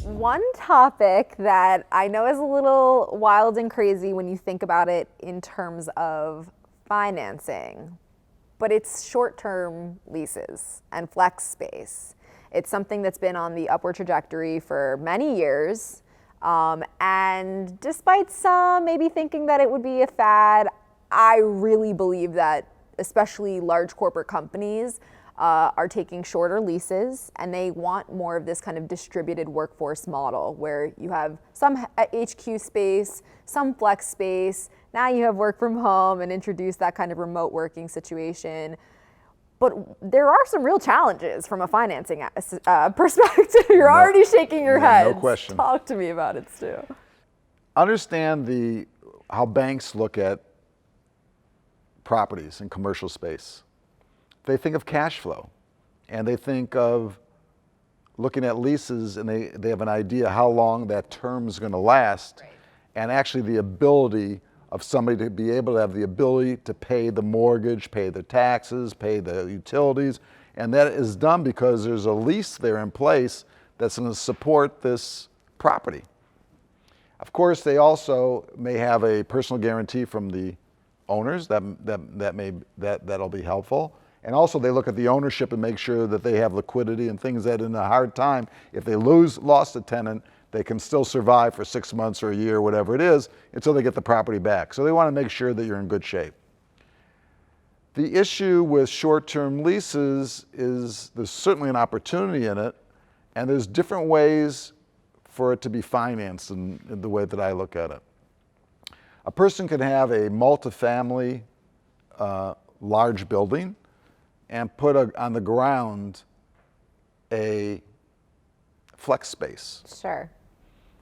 One topic that I know is a little wild and crazy when you think about it in terms of financing, but it's short-term leases and flex space. It's something that's been on the upward trajectory for many years. And despite some maybe thinking that it would be a fad, I really believe that especially large corporate companies are taking shorter leases, and they want more of this kind of distributed workforce model where you have some HQ space, some flex space. Now you have work from home and introduce that kind of remote working situation. But there are some real challenges from a financing perspective. You're already shaking your head. No question. Talk to me about it, Stu. Understand how banks look at properties and commercial space. They think of cash flow, and they think of looking at leases, and they have an idea how long that term is going to last, right. And actually the ability of somebody to be able to have the ability to pay the mortgage, pay the taxes, pay the utilities, and that is done because there's a lease there in place that's going to support this property. Of course, they also may have a personal guarantee from the owners that'll be helpful. And also they look at the ownership and make sure that they have liquidity and things that in a hard time, if they lost a tenant, they can still survive for 6 months or a year, whatever it is, until they get the property back. So they want to make sure that you're in good shape. The issue with short-term leases is there's certainly an opportunity in it, and there's different ways for it to be financed in the way that I look at it. A person can have a multifamily large building and put on the ground a flex space. Sure.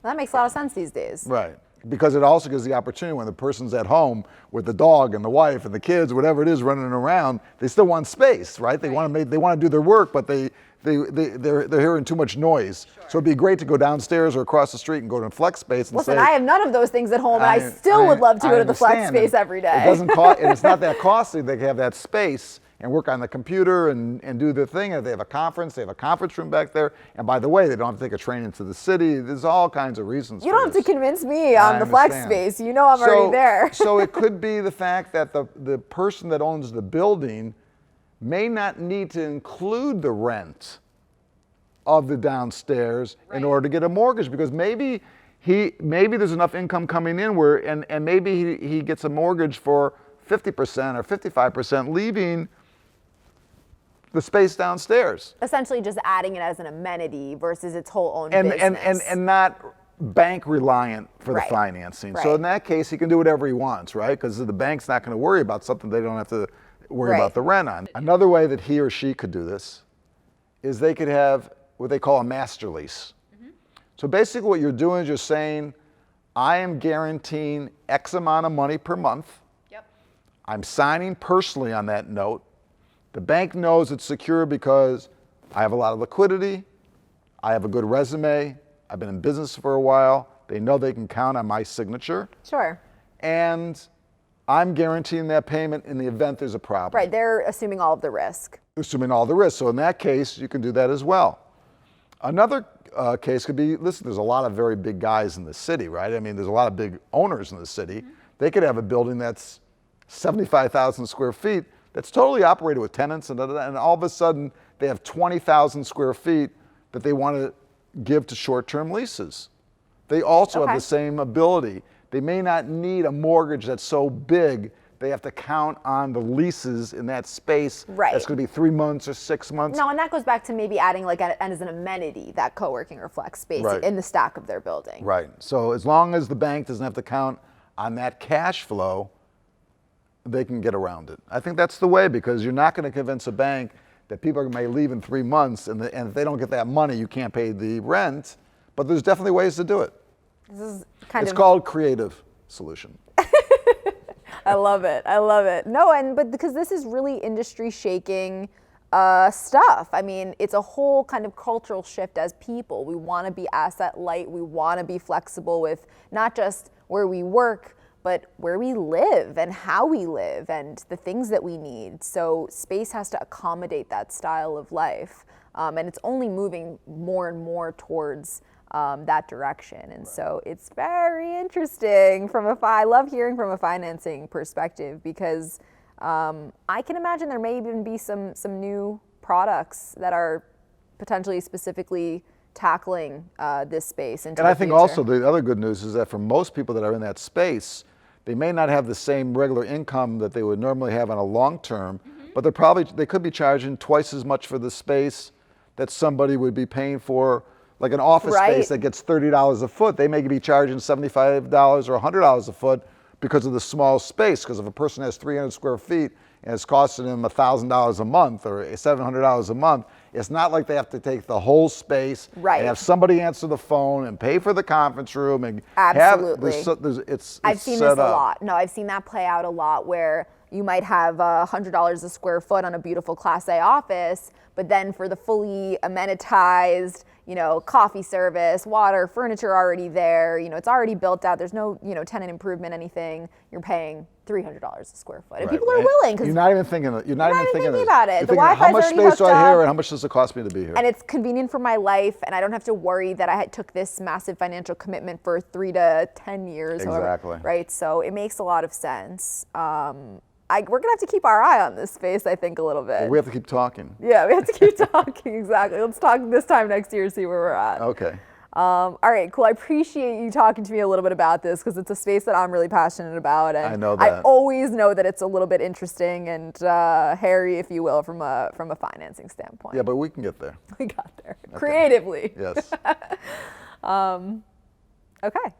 That makes a lot of sense these days. Right. Because it also gives the opportunity when the person's at home with the dog and the wife and the kids, whatever it is running around, they still want space, right? They want to do their work, but they're hearing too much noise. Sure. So it'd be great to go downstairs or across the street and go to a flex space and Listen, I have none of those things at home, and I still would love to go to the flex space every day. It doesn't cost, and it's not that costly. They can have that space and work on the computer and do their thing. And if they have a conference, they have a conference room back there. And by the way, they don't have to take a train into the city. There's all kinds of reasons. You don't have to convince me on the flex space. You know I'm already there. So it could be the fact that the person that owns the building may not need to include the rent of the downstairs in order to get a mortgage, because maybe there's enough income coming in where and maybe he gets a mortgage for 50% or 55%, leaving the space downstairs. Essentially just adding it as an amenity versus its whole own business. And not bank reliant for the financing. So in that case, he can do whatever he wants, right? Because the bank's not going to worry about something they don't have to worry about the rent on. Another way that he or she could do this is they could have what they call a master lease. Mm-hmm. So basically what you're doing is you're saying, I am guaranteeing X amount of money per month. Yep. I'm signing personally on that note. The bank knows it's secure because I have a lot of liquidity, I have a good resume, I've been in business for a while, they know they can count on my signature. Sure. And I'm guaranteeing that payment in the event there's a problem. Right, they're assuming all of the risk. Assuming all the risk. So in that case, you can do that as well. Another case could be, listen, there's a lot of very big guys in the city, right? I mean, there's a lot of big owners in the city. Mm-hmm. They could have a building that's 75,000 square feet that's totally operated with tenants, and all of a sudden they have 20,000 square feet that they want to give to short-term leases. They also have the same ability. They may not need a mortgage that's so big, they have to count on the leases in that space. Right. That's going to be 3 months or 6 months. No, and that goes back to maybe adding as an amenity, that co-working or flex space in the stack of their building. Right. So as long as the bank doesn't have to count on that cash flow, they can get around it. I think that's the way, because you're not going to convince a bank that people may leave in 3 months, and if they don't get that money, you can't pay the rent. But there's definitely ways to do it. This is it's called creative solution. I love it. I love it. No, but because this is really industry shaking stuff. I mean, it's a whole kind of cultural shift as people. We want to be asset light. We want to be flexible with not just where we work, but where we live and how we live and the things that we need. So space has to accommodate that style of life. And it's only moving more and more towards that direction. And so it's very interesting I love hearing from a financing perspective, because I can imagine there may even be some new products that are potentially specifically tackling this space into And the I think future. also the other good news is that for most people that are in that space, they may not have the same regular income that they would normally have on a long term, but they could be charging twice as much for the space that somebody would be paying for, like an office space that gets $30 a foot. They may be charging $75 or $100 a foot because of the small space. Because if a person has 300 square feet and it's costing them $1,000 a month or $700 a month, it's not like they have to take the whole space and have somebody answer the phone and pay for the conference room and Absolutely. I've seen this a lot. No, I've seen that play out a lot, where you might have $100 a square foot on a beautiful Class A office, but then for the fully amenitized, coffee service, water, furniture already there, it's already built out. There's no, tenant improvement, anything. You're paying $300 a square foot. And people are willing, because you're not even thinking about it. You're thinking about it. You're The thinking, Wi-Fi's how much already space hooked do I have up. and how much does it cost me to be here? And it's convenient for my life, and I don't have to worry that I took this massive financial commitment for 3 to 10 years. Exactly. Right? So it makes a lot of sense. We're going to have to keep our eye on this space, I think, a little bit. We have to keep talking. Yeah, we have to keep talking, exactly. Let's talk this time next year, see where we're at. Okay. All right, cool. I appreciate you talking to me a little bit about this, because it's a space that I'm really passionate about. And I know that. I always know that it's a little bit interesting and hairy, if you will, from a financing standpoint. Yeah, but we can get there. We got there. Okay. Creatively. Yes. Okay.